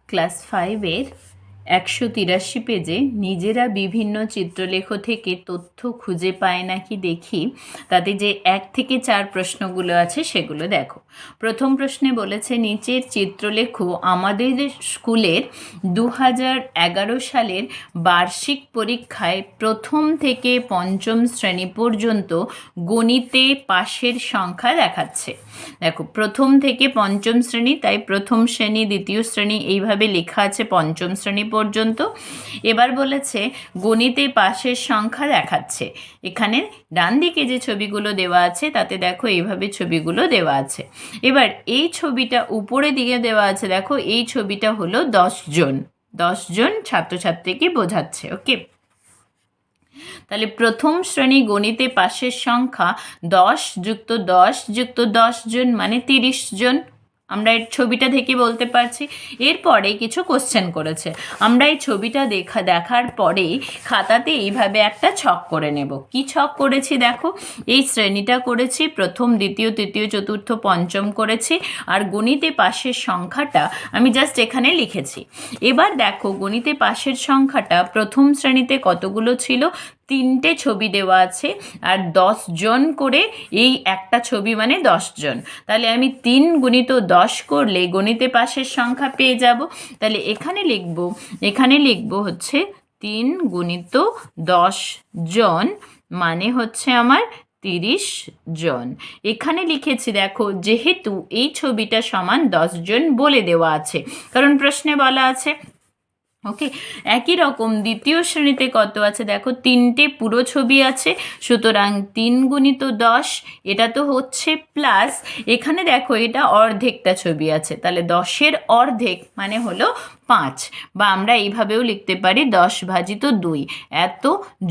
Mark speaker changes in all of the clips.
Speaker 1: Class 5-এর 183 পেজে নিজেরা বিভিন্ন চিত্রলেখ থেকে তথ্য খুঁজে পায় নাকি দেখি। তাতে যে 1 থেকে 4 প্রশ্নগুলো আছে সেগুলো দেখো। প্রথম প্রশ্নে বলেছে নিচের চিত্রলেখ আমাদের স্কুলের 2011 সালের বার্ষিক পরীক্ষায় প্রথম থেকে পঞ্চম শ্রেণী পর্যন্ত গণিতে পাশের সংখ্যা দেখাচ্ছে। দেখো, প্রথম থেকে পঞ্চম শ্রেণী, তাই প্রথম শ্রেণী, দ্বিতীয় শ্রেণী এইভাবে লেখা আছে পঞ্চম শ্রেণী পর্যন্ত। এবার বলেছে গণিতে পাশের সংখ্যা দেখাচ্ছে। এখানে ডান দিকে যে ছবিগুলো দেওয়া আছে তাতে দেখো এইভাবে ছবিগুলো দেওয়া আছে। এবার এই ছবিটা উপরে দিকে দেওয়া আছে, দেখো এই ছবিটা হলো 10 জন ছাত্রছাত্রীকে বোঝাচ্ছে। ওকে, তাহলে প্রথম শ্রেণী গণিতে পাশের সংখ্যা 10 যুক্ত 10 যুক্ত 10 জন মানে 30 জন। আমরা এর ছবিটা থেকে বলতে পারছি। এরপরে কিছু কোশ্চেন করেছে। আমরা এই ছবিটা দেখার পরেই খাতাতে এইভাবে একটা ছক করে নেব। কি ছক করেছি দেখো, এই শ্রেণীটা করেছি, প্রথম, দ্বিতীয়, তৃতীয়, চতুর্থ, পঞ্চম করেছি, আর গণিতে পাশের সংখ্যাটা আমি জাস্ট এখানে লিখেছি। এবার দেখো গণিতে পাশের সংখ্যাটা প্রথম শ্রেণীতে কতগুলো ছিল, 3টে ছবি দেওয়া আছে, আর 10 জন করে এই একটা ছবি মানে 10 জন। তাহলে আমি 3 গুণিত 10 করলে গণিতে পাশের সংখ্যা পেয়ে যাব। তাহলে এখানে লিখব হচ্ছে 3 গুণিত 10 জন মানে হচ্ছে আমার 30 জন। এখানে লিখেছি দেখো, যেহেতু এই ছবিটা সমান 10 জন বলে দেওয়া আছে, কারণ প্রশ্নে বলা আছে। ওকে, একই রকম দ্বিতীয় শ্রেণীতে কত আছে দেখো, 3টে পুরো ছবি আছে, সুতরাং 3 গুণিত 10, এটা তো হচ্ছে প্লাস, এখানে দেখো এটা অর্ধেকটা ছবি আছে, তাহলে 10-এর অর্ধেক মানে হলো 5, বা আমরা এইভাবেও লিখতে পারি 10 ভাজিত 2, এত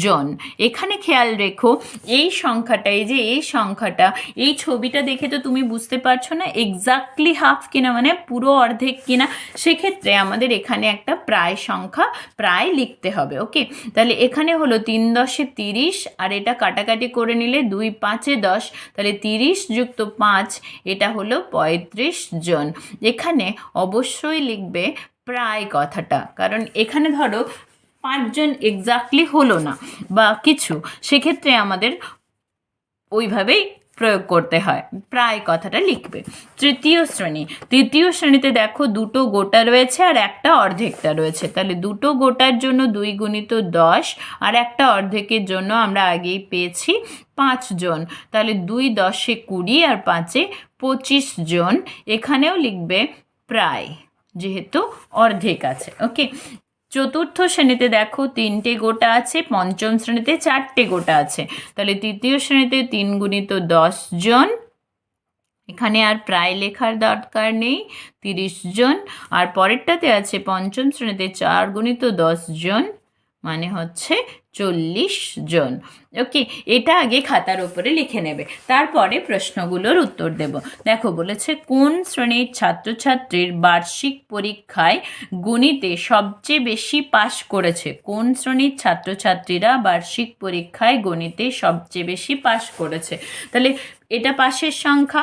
Speaker 1: জন। এখানে খেয়াল রেখো এই সংখ্যাটা, এই সংখ্যাটা, এই ছবিটা দেখে তো তুমি বুঝতে পারছো না এক্স্যাক্টলি হাফ কিনা, মানে পুরো অর্ধেক কিনা। সেক্ষেত্রে আমাদের এখানে একটা সংখ্যা প্রায় লিখতে হবে। ওকে, তাহলে এখানে হলো 3 10 30, আর এটা কাটাকাটি করে নিলে 2 5 10, তাহলে 30 যুক্ত 5 এটা হলো 35 জন। এখানে অবশ্যই লিখবে প্রায় কথাটা, কারণ এখানে ধরো 5 জন এক্স্যাক্টলি হলো না বা কিছু, সেক্ষেত্রে আমাদের ওইভাবেই প্রয়োগ করতে হয়, প্রায় কথাটা লিখবে। তৃতীয় শ্রেণীতে দেখো 2টো গোটা রয়েছে আর একটা অর্ধেকটা রয়েছে, তাহলে 2টো গোটার জন্য 2 গুণিত 10, আর একটা অর্ধেকের জন্য আমরা আগেই পেয়েছি 5 জন, তাহলে 2 10 20 আর 5 25 জন। এখানেও লিখবে প্রায়, যেহেতু অর্ধেক আছে। ওকে, চতুর্থ শ্রেণীতে দেখো 3টে গোটা আছে, পঞ্চম শ্রেণীতে 4টে গোটা আছে, তাহলে তৃতীয় শ্রেণীতে 3 গুণিত 10 জন, এখানে আর প্রায় লেখার দরকার নেই, 30 জন। আর পরেরটাতে আছে পঞ্চম শ্রেণীতে 4 গুণিত 10 জন মানে হচ্ছে 40 জন। ওকে, এটা আগে খাতার উপরে লিখে নেবে, তারপরে প্রশ্নগুলোর উত্তর দেব। দেখো বলেছে কোন শ্রেণীর ছাত্রছাত্রীর বার্ষিক পরীক্ষায় গণিতে সবচেয়ে বেশি পাশ করেছে। কোন শ্রেণীর ছাত্রছাত্রীরা বার্ষিক পরীক্ষায় গণিতে সবচেয়ে বেশি পাশ করেছে। তাহলে এটা পাশের সংখ্যা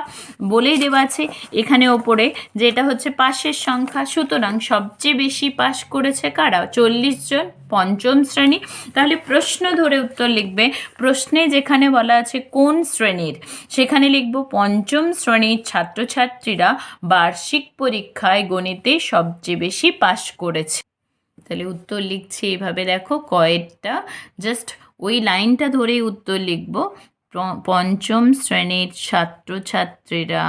Speaker 1: বলেই দেওয়া আছে এখানে ওপরে, যে এটা হচ্ছে পাশের সংখ্যা, সুতরাং সবচেয়ে বেশি পাশ করেছে কারা, 40 জন, পঞ্চম শ্রেণী। তাহলে প্রশ্ন ধরে উত্তর লিখবে। প্রশ্নে যেখানে বলা আছে কোন শ্রেণীর, সেখানে লিখব পঞ্চম শ্রেণীর ছাত্রছাত্রীরা বার্ষিক পরীক্ষায় গণিতে সবচেয়ে বেশি পাশ করেছে। তাহলে উত্তর লিখছি এইভাবে, দেখো কয়েকটা জাস্ট ওই লাইনটা ধরেই উত্তর লিখব। পঞ্চম শ্রেণীর ছাত্রছাত্রীরা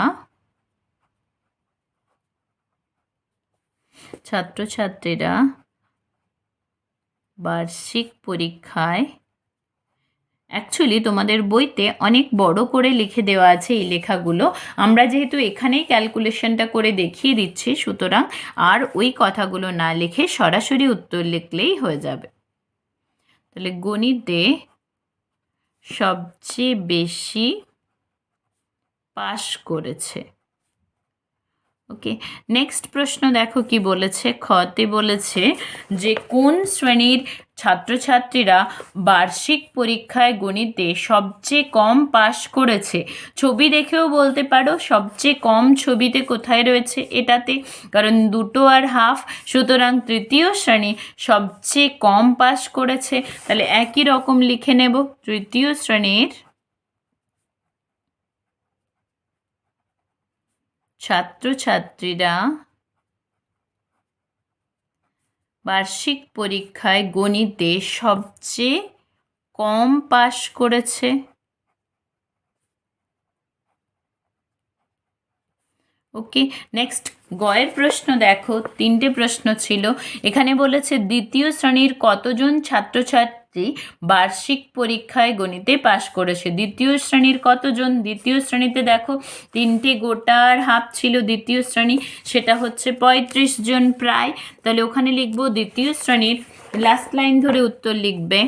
Speaker 1: বার্ষিক পরীক্ষায়, অ্যাকচুয়ালি তোমাদের বইতে অনেক বড় করে লিখে দেওয়া আছে এই লেখাগুলো, আমরা যেহেতু এখানেই ক্যালকুলেশনটা করে দেখিয়ে দিচ্ছি, সুতরাং আর ওই কথাগুলো না লিখে সরাসরি উত্তর লিখলেই হয়ে যাবে। তাহলে গণিতে সবচেয়ে বেশি পাশ করেছে, ওকে, নেক্সট প্রশ্ন দেখো কি বলেছে। খতে বলেছে যে কোন শ্রেণীর ছাত্রছাত্রীরা বার্ষিক পরীক্ষায় গণিতে সবচেয়ে কম পাশ করেছে। ছবি দেখেও বলতে পারো সবচেয়ে কম ছবিতে কোথায় রয়েছে, এটাতে, কারণ 2 আর হাফ, সুতরাং তৃতীয় শ্রেণী সবচেয়ে কম পাশ করেছে। তাহলে একই রকম লিখে নেব, তৃতীয় শ্রেণীর ছাত্রছাত্রীরা বার্ষিক পরীক্ষায় গণিতে সবচেয়ে কম পাশ করেছে। ওকে, নেক্সট গয়ের প্রশ্ন দেখো, 3টে প্রশ্ন ছিল। এখানে বলেছে দ্বিতীয় শ্রেণীর কতজন ছাত্রছাত্রী বার্ষিক পরীক্ষায় গণিতে পাশ করেছে। দ্বিতীয় শ্রেণীর কতজন, দ্বিতীয় শ্রেণীতে দেখো 3টে গোটা আর হাফ ছিল দ্বিতীয় শ্রেণী, সেটা হচ্ছে 35 জন প্রায়। তাহলে ওখানে লিখবো দ্বিতীয় শ্রেণীর, লাস্ট লাইন ধরে উত্তর লিখবে,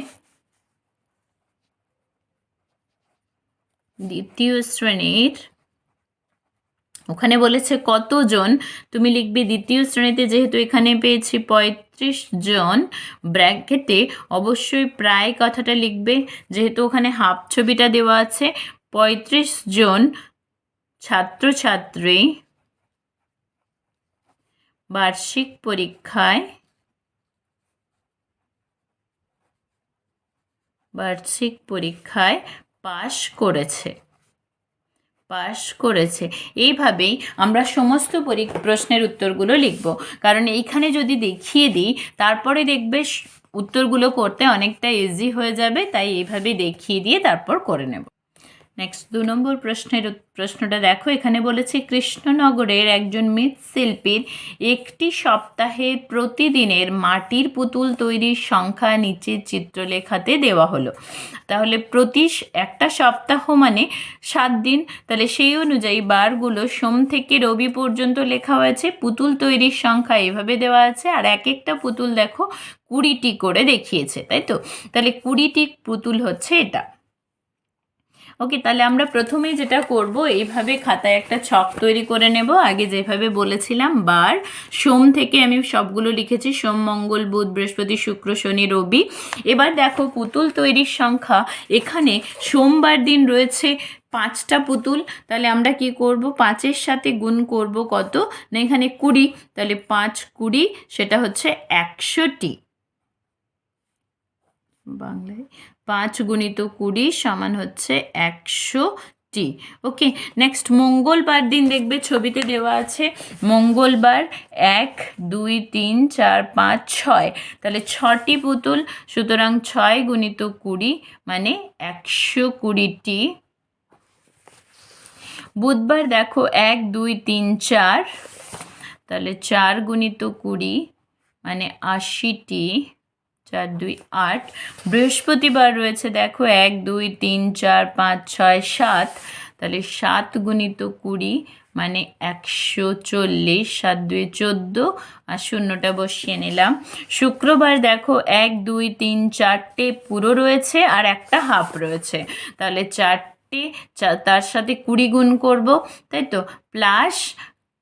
Speaker 1: দ্বিতীয় শ্রেণীর, ওখানে বলেছে কতজন, তুমি লিখবে দ্বিতীয় শ্রেণীতে, যেহেতু এখানে পেয়েছি 35 জন, ব্র্যাকেটে অবশ্যই প্রায় কথাটা লিখবে, যেহেতু ওখানে হাফ ছবিটা দেওয়া আছে। 35 জন ছাত্রছাত্রী বার্ষিক পরীক্ষায় পাশ করেছে। এইভাবেই আমরা সমস্ত প্রশ্নের উত্তরগুলো লিখব, কারণ এইখানে যদি দেখিয়ে দিই তারপরে দেখবে উত্তরগুলো করতে অনেকটা ইজি হয়ে যাবে, তাই এইভাবে দেখিয়ে দিয়ে তারপর করে নেব। নেক্সট 2 নম্বর প্রশ্নটা দেখো। এখানে বলেছে কৃষ্ণনগরের একজন মৃৎশিল্পীর একটি সপ্তাহে প্রতিদিনের মাটির পুতুল তৈরির সংখ্যা নিচের চিত্রলেখাতে দেওয়া হলো। তাহলে একটা সপ্তাহ মানে 7 দিন, তাহলে সেই অনুযায়ী বারগুলো সোম থেকে রবি পর্যন্ত লেখা হয়েছে। পুতুল তৈরির সংখ্যা এভাবে দেওয়া আছে, আর এক একটা পুতুল দেখো 20টি করে দেখিয়েছে, তাই তো। তাহলে 20টি পুতুল হচ্ছে এটা। ওকে, তাহলে আমরা প্রথমেই যেটা করব, এইভাবে খাতায় একটা ছক তৈরি করে নেব। আগে যেভাবে বলেছিলাম বার, সোম থেকে আমি সবগুলো লিখেছি, সোম, মঙ্গল, বুধ, বৃহস্পতি, শুক্র, শনি, রবি। এবার দেখো পুতুল তৈরির সংখ্যা, এখানে সোমবার দিন রয়েছে 5টা পুতুল। তাহলে আমরা কি করব, 5-এর সাথে গুণ করব কত না, এখানে 20, তাহলে 5 20, সেটা হচ্ছে 100টি। বাংলায় 5 গুণিত 20 সমান হচ্ছে 100টি। ওকে, নেক্সট মঙ্গলবার দিন দেখবে ছবিতে দেওয়া আছে, মঙ্গলবার 1 2 3 4 5 6, তাহলে 6টি পুতুল, সুতরাং 6 গুণিত 20 মানে 120টি। বুধবার দেখো 1 2 3 4, তাহলে 4 গুণিত 20 মানে 80টি, 4 2 8। বৃহস্পতিবার রয়েছে দেখো 1 2 3 4 5 6 7, তাহলে 7 গুণিত 20 মানে 140, 7 2 14, আর শূন্যটা বসিয়ে নিলাম। শুক্রবার দেখো 1 2 3 4টে পুরো রয়েছে আর একটা হাফ রয়েছে, তাহলে 4টে, তার সাথে 20 গুণ করব, তাই তো, প্লাস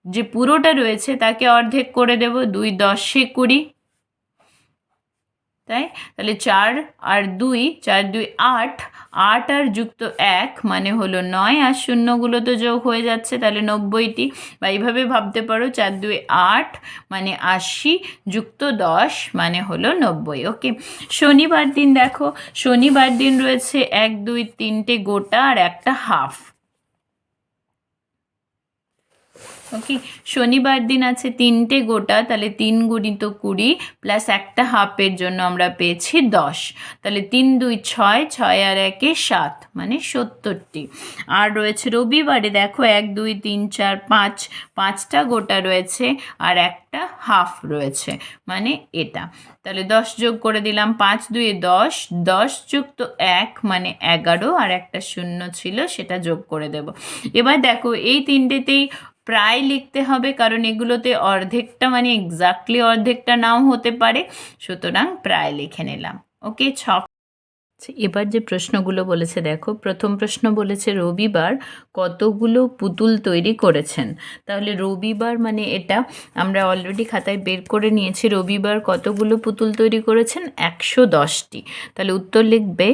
Speaker 1: যে পুরোটা রয়েছে তাকে অর্ধেক করে দেব, 2 10 20, তাহলে 4 আর 2, 4 2 8, 8 আর যুক্ত 1 মানে হলো 9, আর শূন্যগুলো তো যোগ হয়ে যাচ্ছে, তাহলে 90টি। বা এইভাবে ভাবতে পারো 4 2 8 মানে 80 যুক্ত 10 মানে হলো 90। ওকে, শনিবার দিন দেখো, শনিবার দিন রয়েছে 1 2 3টে গোটা আর একটা হাফ। ওকে, শনিবার দিন আছে 3টে গোটা, তাহলে 3 গুণিত 20 প্লাস একটা হাফের জন্য আমরা পেয়েছি 10, তাহলে 3 2 6, 6 আর 1 7 মানে 70টি। আর রয়েছে রবিবারে দেখো 1 2 3 4 5, 5টা গোটা রয়েছে আর একটা হাফ রয়েছে, মানে এটা। তাহলে 10 যোগ করে দিলাম, 5 2 10, 10 যুক্ত 1 মানে 11, আর একটা শূন্য ছিল সেটা যোগ করে দেব। এবার দেখো এই তিনটেতেই প্রায় লিখতে হবে, কারণ এগুলোতে অর্ধেকটা মানে এক্স্যাক্টলি অর্ধেকটা নাও হতে পারে, সুতরাং প্রায় লিখে নিলাম। ওকে, ছক এবার যে প্রশ্নগুলো বলেছে দেখো, প্রথম প্রশ্ন বলেছে রবিবার কতগুলো পুতুল তৈরি করেছেন। তাহলে রবিবার মানে এটা আমরা অলরেডি খাতায় বের করে নিয়েছি। রবিবার কতগুলো পুতুল তৈরি করেছেন? 110টি। তাহলে উত্তর লিখবে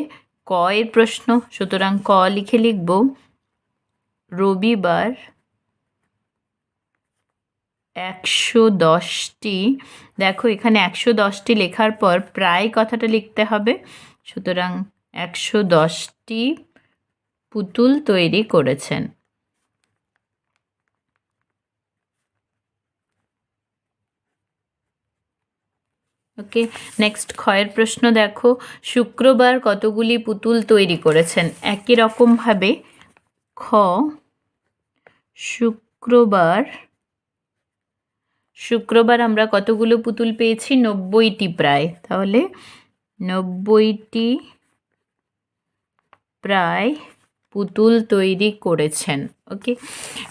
Speaker 1: ক এর প্রশ্ন, সুতরাং ক লিখে লিখব রবিবার 110টি। দেখো এখানে 110টি লেখার পর প্রায় কথাটা লিখতে হবে, সুতরাং 110টি পুতুল তৈরি করেছেন। ওকে, নেক্সট ক্ষয়ের প্রশ্ন দেখো, শুক্রবার কতগুলি পুতুল তৈরি করেছেন। একই রকমভাবে খ, শুক্রবার আমরা কতগুলো পুতুল পেয়েছি? 90টি প্রায়। তাহলে 90টি প্রায় পুতুল তৈরি করেছেন। ওকে,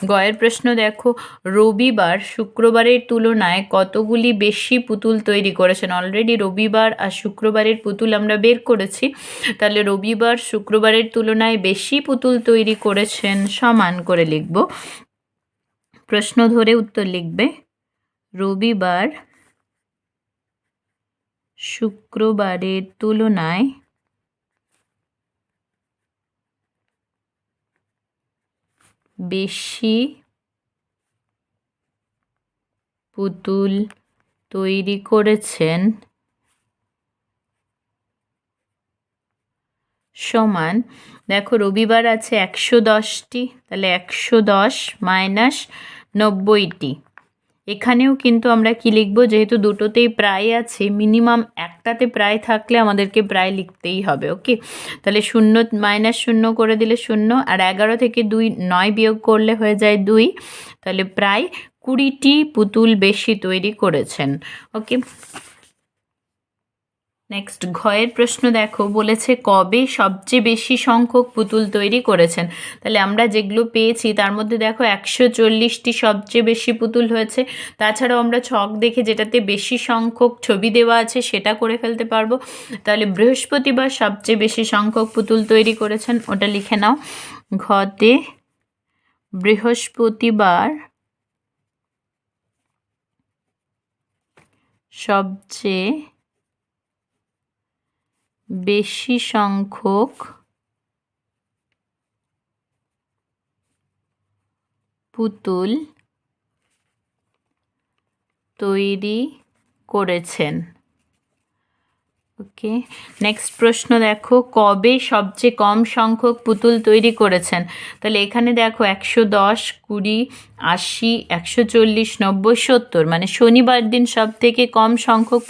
Speaker 1: গয়ের প্রশ্ন দেখো, রবিবার শুক্রবারের তুলনায় কতগুলি বেশি পুতুল তৈরি করেছেন। অলরেডি রবিবার আর শুক্রবারের পুতুল আমরা বের করেছি, তাহলে রবিবার শুক্রবারের তুলনায় বেশি পুতুল তৈরি করেছেন সমান করে লিখব। প্রশ্ন ধরে উত্তর লিখবে রবিবার শুক্রবারের তুলনায় বেশি পুতুল তৈরি করেছেন সমান, দেখো রবিবার আছে 110টি, তাহলে 110 মাইনাস 90টি। এখানেও কিন্তু আমরা কি লিখব, যেহেতু দুটোতেই প্রায় আছে, মিনিমাম একটাতে প্রায় থাকলে আমাদেরকে প্রায় লিখতেই হবে। ওকে, তাহলে 0 মাইনাস 0 করে দিলে 0, আর 11 থেকে 9 বিয়োগ করলে হয়ে যায় 2, তাহলে প্রায় 20টি পুতুল বেশি তৈরি করেছেন। ওকে, নেক্সট ঘয়ের প্রশ্ন দেখো, বলেছে কবে সবচেয়ে বেশি সংখ্যক পুতুল তৈরি করেছেন। তাহলে আমরা যেগুলো পেয়েছি তার মধ্যে দেখো 140টি সবচেয়ে বেশি পুতুল হয়েছে। তাছাড়াও আমরা ছক দেখে যেটাতে বেশি সংখ্যক ছবি দেওয়া আছে সেটা করে ফেলতে পারবো। তাহলে বৃহস্পতিবার সবচেয়ে বেশি সংখ্যক পুতুল তৈরি করেছেন, ওটা লিখে নাও। ঘতে বৃহস্পতিবার সবচেয়ে বেশি সংখ্যক পুতুল তৈরি করেছেন। ওকে, নেক্সট প্রশ্ন দেখো, কবে সবচেয়ে কম সংখ্যক পুতুল তৈরি করেছেন। তাহলে এখানে দেখো 110, 20, 80, 140, 90, 70, মানে শনিবার দিন সব থেকে কম সংখ্যক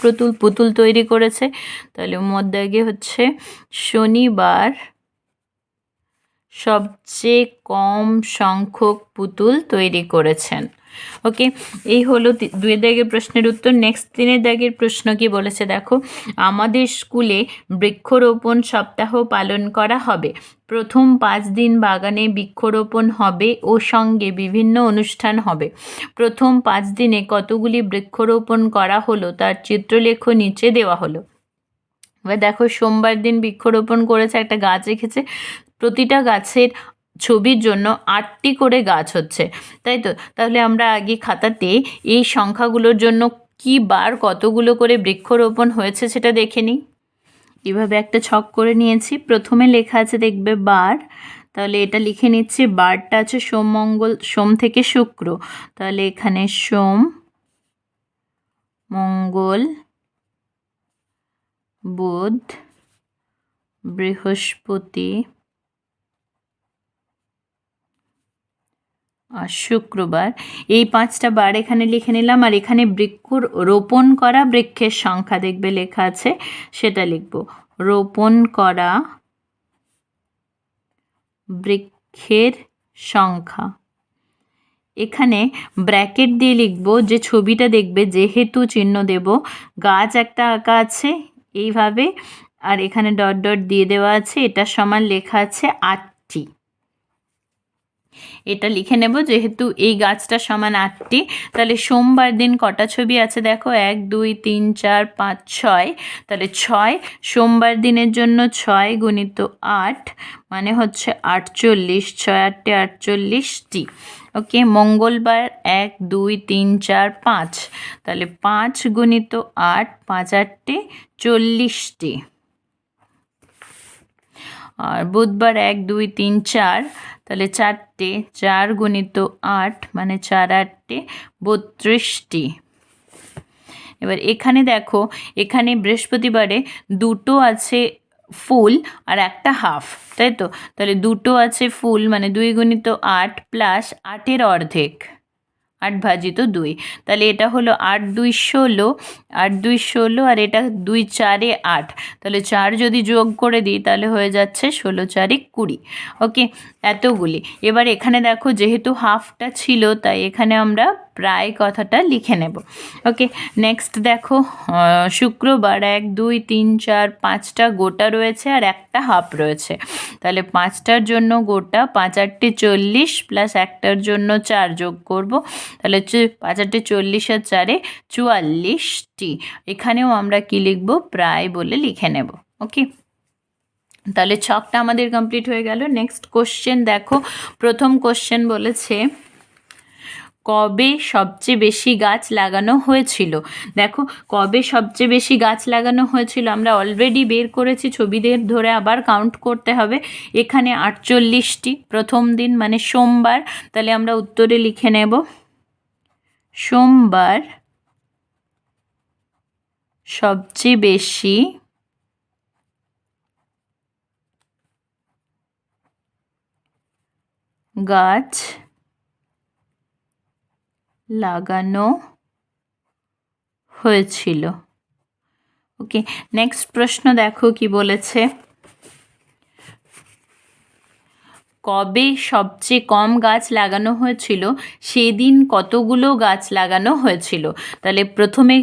Speaker 1: পুতুল তৈরি করেছে। তাহলে মধ্যে আগে হচ্ছে শনিবার সবচেয়ে কম সংখ্যক পুতুল তৈরি করেছেন। ওকে, এই হলো 2 দাগের প্রশ্নের উত্তর। নেক্সট 3 দাগের প্রশ্ন কি বলেছে দেখো, আমাদের স্কুলে বৃক্ষরোপণ সপ্তাহ পালন করা হবে। প্রথম 5 দিন বাগানে বৃক্ষরোপণ হবে ও সঙ্গে বিভিন্ন অনুষ্ঠান হবে। প্রথম 5 দিনে কতগুলি বৃক্ষরোপণ করা হলো তার চিত্রলেখ নিচে দেওয়া হলো। এবার দেখো সোমবার দিন বৃক্ষরোপণ করেছে, একটা গাছ রেখেছে, প্রতিটা গাছের ছবির জন্য 8টি করে গাছ হচ্ছে, তাই তো। তাহলে আমরা আগে খাতাতে এই সংখ্যাগুলোর জন্য কি বার কতগুলো করে বৃক্ষরোপণ হয়েছে সেটা দেখে নিই। এভাবে একটা ছক করে নিয়েছি, প্রথমে লেখা আছে দেখবে বার, তাহলে এটা লিখে নিচ্ছি। বারটা আছে সোম থেকে শুক্র, তাহলে এখানে সোম, মঙ্গল, বুধ, বৃহস্পতি আর শুক্রবার। এই 5টা বার এখানে লিখে নিলাম, আর এখানে রোপণ করা বৃক্ষের সংখ্যা দেখবে লেখা আছে, সেটা লিখব। রোপণ করা বৃক্ষের সংখ্যা। এখানে ব্র্যাকেট দিয়ে লিখব, যে ছবিটা দেখবে যেহেতু চিহ্ন দেব, গাছ একটা আঁকা আছে এইভাবে, আর এখানে ডট ডট দিয়ে দেওয়া আছে, এটা সমান লেখা আছে 8টি। এটা লিখে নেব, যেহেতু এই গাছটা সমান 8টি। তাহলে সোমবার দিন কটা ছবি আছে দেখো, 1 2 3 4 5 6। তাহলে 6 সোমবার দিনের জন্য 6 গুণিত 8 মানে হচ্ছে 48, 6 8 48টি। ওকে, মঙ্গলবার 1 2 3 4 5, তাহলে 5 গুণিত 8 5 8 40টি। আর বুধবার 1 2 3 4, তাহলে 4টে, 4 গুণিত 8 মানে 4 8 32টি। এবার এখানে দেখো, এখানে বৃহস্পতিবারে দুটো আছে ফুল আর একটা হাফ, তাই তো? তাহলে দুটো আছে ফুল মানে 2 গুণিত 8 প্লাস 8-এর অর্ধেক, 8 ভাজিত 2। তাহলে এটা হলো 8 2 16, 8 2 16, আর এটা 2 4 8। তাহলে 4 যদি যোগ করে দিই তাহলে হয়ে যাচ্ছে 16 4 20। ওকে, এতগুলি। এবার এখানে দেখো, যেহেতু হাফটা ছিল তাই এখানে আমরা প্রায় কথাটা লিখে নেব। ওকে, নেক্সট দেখো, শুক্রবার 1 2 3 4 5টা গোটা রয়েছে আর একটা হাফ রয়েছে। তাহলে 5টার জন্য গোটা, 5 8 40 প্লাস একটার জন্য 4 যোগ করব, তাহলে 5 8 40 আর 4 44টি। এখানেও আমরা কি লিখব, প্রায় বলে লিখে নেব। ওকে, তাহলে ছকটা আমাদের কমপ্লিট হয়ে গেল। নেক্সট কোশ্চেন দেখো, প্রথম কোশ্চেন বলেছে কবে সবচেয়ে বেশি গাছ লাগানো হয়েছিল। দেখো, কবে সবচেয়ে বেশি গাছ লাগানো হয়েছিল আমরা অলরেডি বের করেছি, ছবিদের ধরে আবার কাউন্ট করতে হবে। এখানে 48টি, প্রথম দিন মানে সোমবার। তাহলে আমরা উত্তরে লিখে নেব সোমবার সবচেয়ে বেশি গাছ লাগানো হয়েছিল। ওকে, নেক্সট প্রশ্ন দেখো কি বলেছে, কবে সবচেয়ে কম গাছ লাগানো হয়েছিল সেদিন কতগুলো গাছ লাগানো হয়েছিল। তাহলে প্রথমে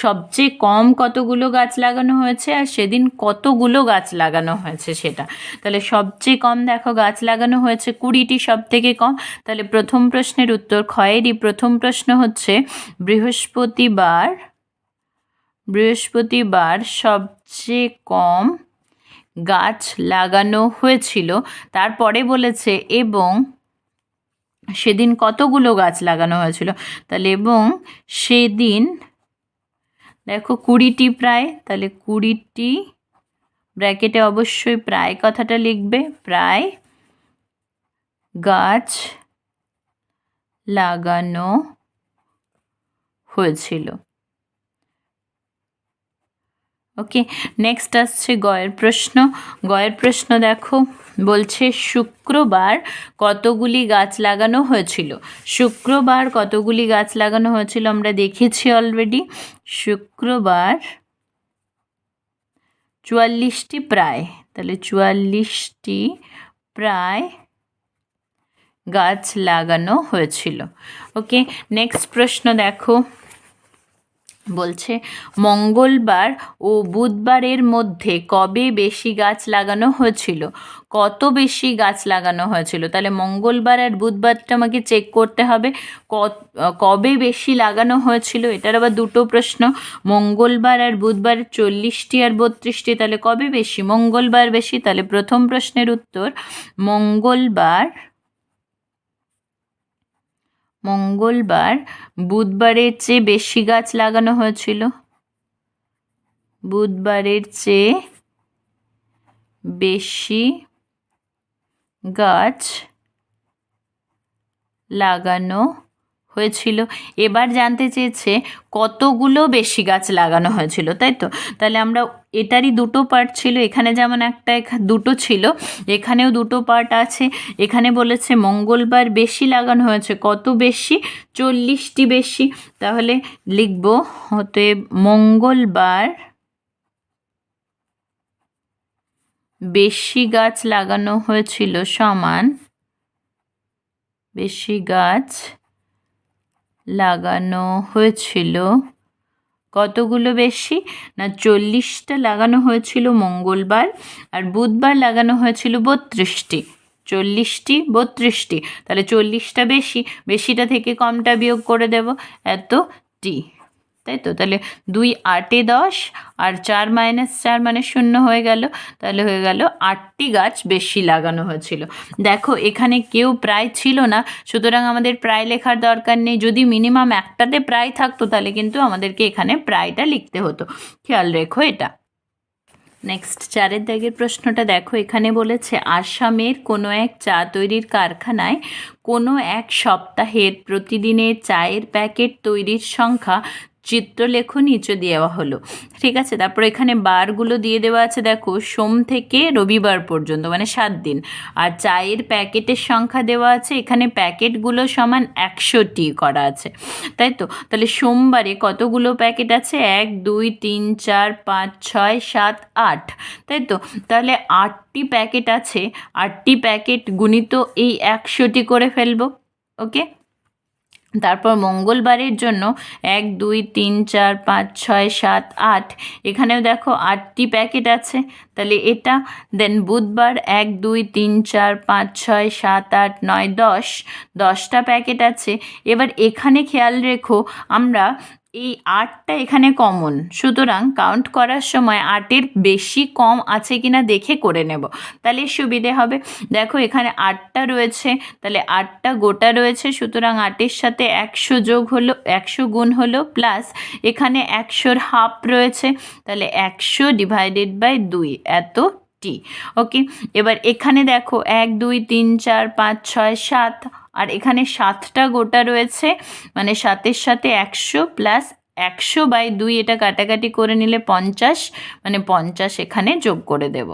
Speaker 1: সবচেয়ে কম কতগুলো গাছ লাগানো হয়েছে আর সেদিন কতগুলো গাছ লাগানো হয়েছে সেটা। তাহলে সবচেয়ে কম দেখো গাছ লাগানো হয়েছে 20টি, সব থেকে কম। তাহলে প্রথম প্রশ্নের উত্তর খয়েরই প্রথম প্রশ্ন হচ্ছে বৃহস্পতিবার সবচেয়ে কম গাছ লাগানো হয়েছিল। তারপরে বলেছে এবং সেদিন কতগুলো গাছ লাগানো হয়েছিল। তাহলে এবং সেদিন দেখো 20টি প্রায়, তাহলে 20টি, ব্র্যাকেটে অবশ্যই প্রায় কথাটা লিখবে, প্রায় গাছ লাগানো হয়েছিল। ওকে, নেক্সট আসছে গয়ের প্রশ্ন। গয়ের প্রশ্ন দেখো, বলছে শুক্রবার কতগুলি গাছ লাগানো হয়েছিল। শুক্রবার কতগুলি গাছ লাগানো হয়েছিল আমরা দেখেছি অলরেডি। শুক্রবার 44টি প্রায়, তাহলে 44টি প্রায় গাছ লাগানো হয়েছিল। ওকে, নেক্সট প্রশ্ন দেখো, বলছে মঙ্গলবার ও বুধবারের মধ্যে কবে বেশি গাছ লাগানো হয়েছিল। কত বেশি গাছ লাগানো হয়েছিল, তাহলে মঙ্গলবার আর বুধবারটা আমাকে চেক করতে হবে কবে বেশি লাগানো হয়েছিল। এটার আবার দুটো প্রশ্ন, মঙ্গলবার আর বুধবার 40টি আর 32টি, তাহলে কবে বেশি, মঙ্গলবার বেশি। তাহলে প্রথম প্রশ্নের উত্তর মঙ্গলবার বুধবারের চেয়ে বেশি গাছ লাগানো হয়েছিল। বুধবারের চেয়ে বেশি গাছ লাগানো হয়েছিল। এবার জানতে চেয়েছে কতগুলো বেশি গাছ লাগানো হয়েছিল, তাই তো? তাহলে আমরা এটারই দুটো পার্ট ছিল, এখানে যেমন একটা দুটো ছিল, এখানেও দুটো পার্ট আছে। এখানে বলেছে মঙ্গলবার বেশি লাগানো হয়েছে, কত বেশি, 40টি বেশি। তাহলে লিখব অতএব মঙ্গলবার বেশি গাছ লাগানো হয়েছিল সমান বেশি গাছ লাগানো হয়েছিল কতগুলো বেশি না, 40টা লাগানো হয়েছিল মঙ্গলবার, আর বুধবার লাগানো হয়েছিল 32টি। 40টি 32টি, তাহলে 40টা বেশি, বেশিটা থেকে কমটা বিয়োগ করে দেব, এত টি, তাই তো। তাহলে 2 8 10 আর 4 - 4 মানে 0 হয়ে গেল, তাহলে হয়ে গেল 8টি গাছ বেশি লাগানো হয়েছিল। দেখো এখানে কেউ প্রায় ছিল না, সুতরাং আমাদের প্রায় লেখার দরকার নেই। যদি মিনিমাম একটাতে প্রায় থাকতো তাহলে কিন্তু আমাদেরকে এখানে প্রায়টা লিখতে হতো, খেয়াল রেখো এটা। নেক্সট 4 দাগের প্রশ্নটা দেখো, এখানে বলেছে আসামের কোনো এক চা তৈরির কারখানায় কোনো এক সপ্তাহের প্রতিদিনের চায়ের প্যাকেট তৈরির সংখ্যা চিত্রলেখ নিচে দেওয়া হলো, ঠিক আছে। তারপর এখানে বারগুলো দিয়ে দেওয়া আছে, দেখো সোম থেকে রবিবার পর্যন্ত মানে 7 দিন। আর চায়ের প্যাকেটের সংখ্যা দেওয়া আছে, এখানে প্যাকেটগুলো সমান 100টি করা আছে, তাই তো। তাহলে সোমবারে কতগুলো প্যাকেট আছে, 1 2 3 4 5 6 7 8, তাই তো। তাহলে 8টি প্যাকেট আছে, 8টি প্যাকেট গুণিত এই 100টি করে ফেলবো, ওকে। তারপর মঙ্গলবারের জন্য 1 2 3 4 5 6 7 8, এখানেও দেখো 8টি প্যাকেট আছে, তাহলে এটা। দেন বুধবার 1 2 3 4 5 6 7 8 9 10, 10টা প্যাকেট আছে। এবার এখানে খেয়াল রেখো, আমরা এই 8টা এখানে কমন, সুতরাং কাউন্ট করার সময় 8-এর বেশি কম আছে কিনা দেখে করে নেব, তাহলে সুবিধে হবে। দেখো এখানে 8টা রয়েছে, তাহলে 8টা গোটা রয়েছে, সুতরাং 8-এর সাথে 100 যোগ হলো, 100 গুণ হলো, প্লাস এখানে 100-র হাফ রয়েছে, তাহলে 100 / 2 এত টি, ওকে। এবার এখানে দেখো 1 2 3 4 5 6 7, আর এখানে 7টা গোটা রয়েছে, মানে 7-এর সাথে 100 প্লাস 100/2, এটা কাটাকাটি করে নিলে 50, মানে 50 এখানে যোগ করে দেব,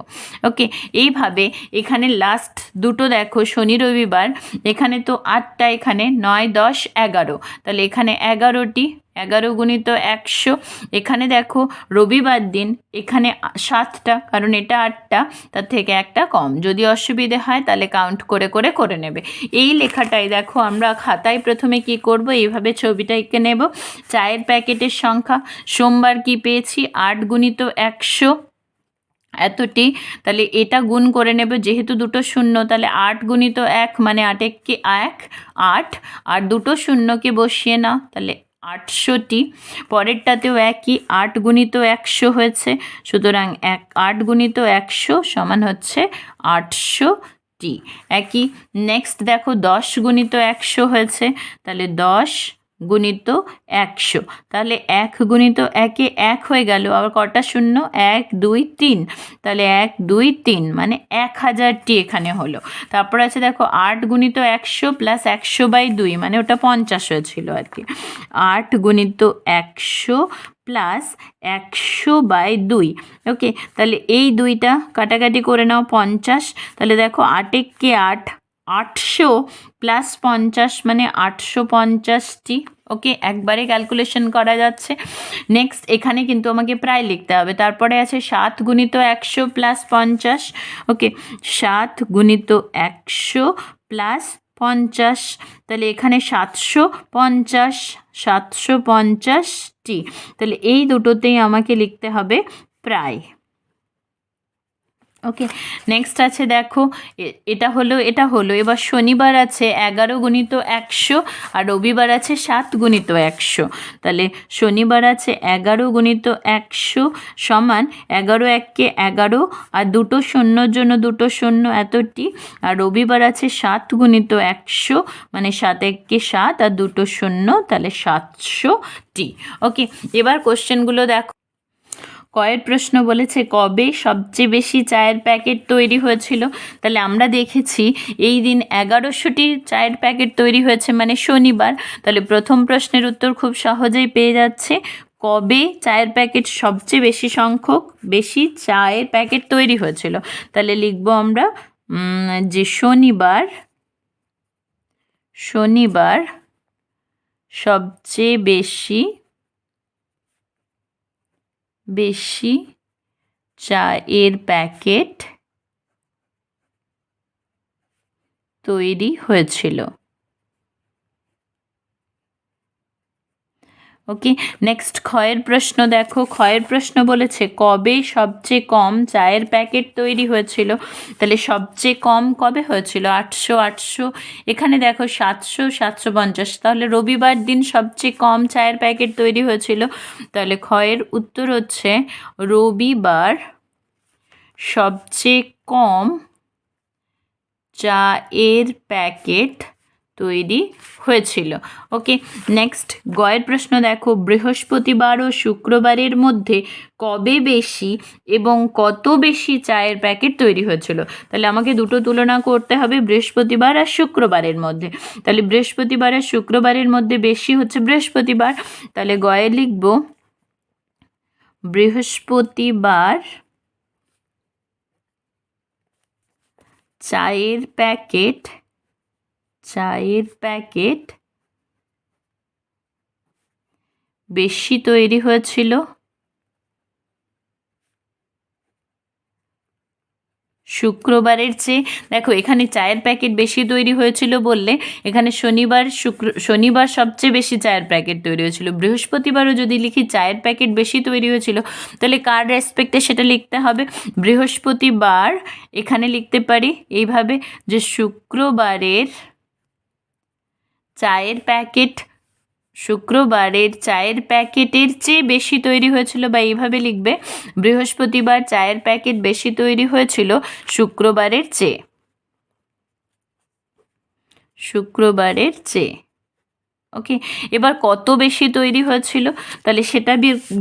Speaker 1: ওকে। এইভাবে এখানে লাস্ট দুটো দেখো শনি রবিবার, এখানে তো 8টা, এখানে 9 10 11, তাহলে এখানে 11টি, 11 গুণিত 100। এখানে দেখো রবিবার দিন, এখানে 7টা, কারণ এটা 8টা, তার থেকে একটা কম। যদি অসুবিধে হয় তাহলে কাউন্ট করে করে করে নেবে। এই লেখাটাই দেখো আমরা খাতায় প্রথমে কি করব, এইভাবে ছবিটা এঁকে নেব। চায়ের প্যাকেটের সংখ্যা সোমবার কি পেয়েছি, 8 গুণিত 100 এতটি, তাহলে এটা গুণ করে নেব, যেহেতু দুটো শূন্য, তাহলে 8 গুণিত 1 মানে 8 1 1 8, আর দুটো শূন্যকে বসিয়ে নাও, তাহলে 800টি। পরেরটাতেও একই, 8 গুণিত 100 হয়েছে, সুতরাং 8 গুণিত 100 সমান হচ্ছে 800টি, একই। নেক্সট দেখো 10 গুণিত 100 হয়েছে, তাহলে 10 গুণিত 100, তাহলে 1 গুণিত 1-এ 1 হয়ে গেল, আবার কটা শূন্য, 1 2 3, তাহলে 1 2 3 মানে 1000টি এখানে হলো। তারপর আছে দেখো 8 গুণিত 100 প্লাস 100/2, মানে ওটা 50 হয়েছিল আর কি। 8 গুণিত 100 প্লাস 100/2, ওকে। তাহলে এই দুইটা কাটাকাটি করে নাও, 50, তাহলে দেখো 8 1 8, 800 প্লাস 50 মানে 850টি, ওকে। একবারে ক্যালকুলেশন করা যাচ্ছে। নেক্সট এখানে কিন্তু আমাকে প্রায় লিখতে হবে। তারপরে আছে 7 গুণিত 100 প্লাস 50, ওকে। 7 গুণিত 100 প্লাস 50, তাহলে এখানে 750, 750টি, তাহলে এই দুটোতেই আমাকে লিখতে হবে প্রায়, ওকে। নেক্সট আছে দেখো, এটা হলো। এবার শনিবার আছে 11 গুণিত 100, আর রবিবার আছে 7 গুণিত 100, তাহলে শনিবার আছে 11 গুণিত 100 সমান 11 1-কে 11, আর দুটো শূন্যর জন্য দুটো শূন্য এতটি, আর রবিবার আছে 7 গুণিত 100 মানে 7 1-কে 7 আর দুটো শূন্য, তাহলে 700টি, ওকে। এবার কোশ্চেনগুলো দেখো। কয়ের প্রশ্ন বলেছে কবে সবচেয়ে বেশি চায়ের প্যাকেট তৈরি হয়েছিল, তাহলে আমরা দেখেছি এই দিন 1100টি চায়ের প্যাকেট তৈরি হয়েছে, মানে শনিবার। তাহলে প্রথম প্রশ্নের উত্তর খুব সহজেই পেয়ে যাচ্ছে, কবে চায়ের প্যাকেট সবচেয়ে বেশি সংখ্যক বেশি চায়ের প্যাকেট তৈরি হয়েছিল, তাহলে লিখবো আমরা যে শনিবার সবচেয়ে বেশি চায়ের প্যাকেট তৈরি হয়েছিল। ওকে, নেক্সট ক্ষয়ের প্রশ্ন দেখো। ক্ষয়ের প্রশ্ন বলেছে কবে সবচেয়ে কম চায়ের প্যাকেট তৈরি হয়েছিল। তাহলে সবচেয়ে কম কবে হয়েছিল? 800। এখানে দেখো 700, 750, তাহলে রবিবার দিন সবচেয়ে কম চায়ের প্যাকেট তৈরি হয়েছিল। তাহলে ক্ষয়ের উত্তর হচ্ছে রবিবার সবচেয়ে কম চায়ের প্যাকেট তৈরি হয়েছিল। ওকে, নেক্সট গয়ের প্রশ্ন দেখো, বৃহস্পতিবার ও শুক্রবারের মধ্যে কবে বেশি এবং কত বেশি চায়ের প্যাকেট তৈরি হয়েছিল? তাহলে আমাকে দুটো তুলনা করতে হবে, বৃহস্পতিবার আর শুক্রবারের মধ্যে। তাহলে বৃহস্পতিবার আর শুক্রবারের মধ্যে বেশি হচ্ছে বৃহস্পতিবার, তাহলে গয়ে লিখব বৃহস্পতিবার চায়ের প্যাকেট বেশি তৈরি হয়েছিল শুক্রবারের চেয়ে। দেখো এখানে চায়ের প্যাকেট বেশি তৈরি হয়েছিল বললে এখানে শনিবার সবচেয়ে বেশি চায়ের প্যাকেট তৈরি হয়েছিল। বৃহস্পতিবারও যদি লিখি চায়ের প্যাকেট বেশি তৈরি হয়েছিল, তাহলে কার রেসপেক্টে সেটা লিখতে হবে? বৃহস্পতিবার। এখানে লিখতে পারি এইভাবে যে শুক্রবারের চায়ের প্যাকেটের চেয়ে বেশি তৈরি হয়েছিল, বা এইভাবে লিখবে বৃহস্পতিবার চায়ের প্যাকেট বেশি তৈরি হয়েছিল শুক্রবারের চেয়ে। ওকে, এবার কত বেশি তৈরি হয়েছিল তাহলে সেটা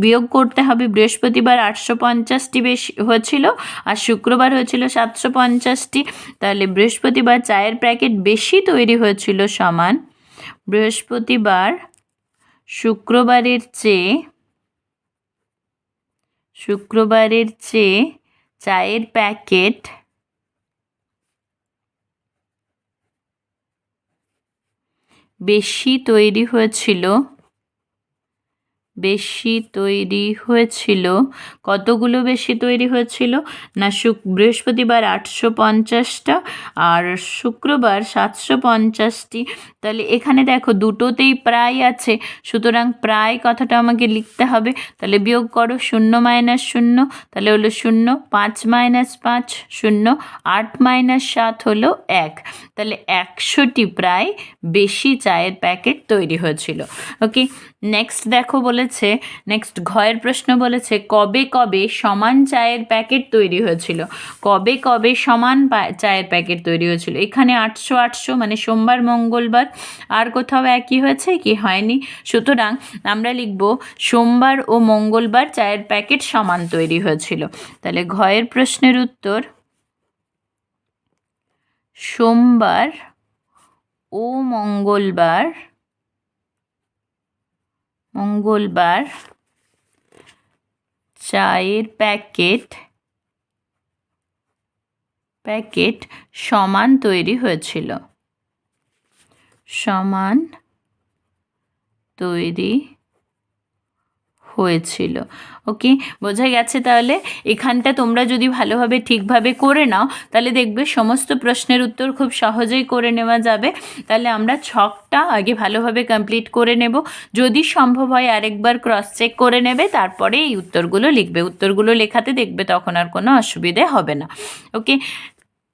Speaker 1: বিয়োগ করতে হবে। বৃহস্পতিবার 850টি বেশি হয়েছিল আর শুক্রবার হয়েছিল 750টি। তাহলে বৃহস্পতিবার চায়ের প্যাকেট বেশি তৈরি হয়েছিল সমান বৃহস্পতিবার শুক্রবারের চেয়ে চায়ের প্যাকেট বেশি তৈরি হয়েছিল। কতগুলো বেশি তৈরি হয়েছিল না? বৃহস্পতিবার 850টা আর শুক্রবার 750টি। তাহলে এখানে দেখো দুটোতেই প্রায় আছে, সুতরাং প্রায় কথাটা আমাকে লিখতে হবে। তাহলে বিয়োগ করো, 0 - 0, তাহলে হলো 0, 5 - 5 0, 8 - 7 হলো 1। তাহলে 100টি প্রায় বেশি চায়ের প্যাকেট তৈরি হয়েছিল। ওকে, নেক্সট দেখো বলেছে, নেক্সট ঘয়ের প্রশ্ন বলেছে কবে কবে সমান চায়ের প্যাকেট তৈরি হয়েছিল। কবে কবে সমান চায়ের প্যাকেট তৈরি হয়েছিল? এখানে 800 মানে সোমবার মঙ্গলবার, আর কোথাও একই হয়েছে কি? হয়নি। সুতরাং আমরা লিখব সোমবার ও মঙ্গলবার চায়ের প্যাকেট সমান তৈরি হয়েছিল। তাহলে ঘয়ের প্রশ্নের উত্তর সোমবার ও মঙ্গলবার চায়ের প্যাকেট সমান তৈরি হয়েছিল। ওকে, বোঝা গেছে? তাহলে এখানটা তোমরা যদি ভালোভাবে ঠিকভাবে করে নাও তাহলে দেখবে সমস্ত প্রশ্নের উত্তর খুব সহজেই করে নেওয়া যাবে। তাহলে আমরা ছকটা আগে ভালোভাবে কমপ্লিট করে নেব, যদি সম্ভব হয় আরেকবার ক্রস চেক করে নেবে, তারপরে এই উত্তরগুলো লিখবে। উত্তরগুলো লেখাতে দেখবে তখন আর কোনো অসুবিধে হবে না। ওকে,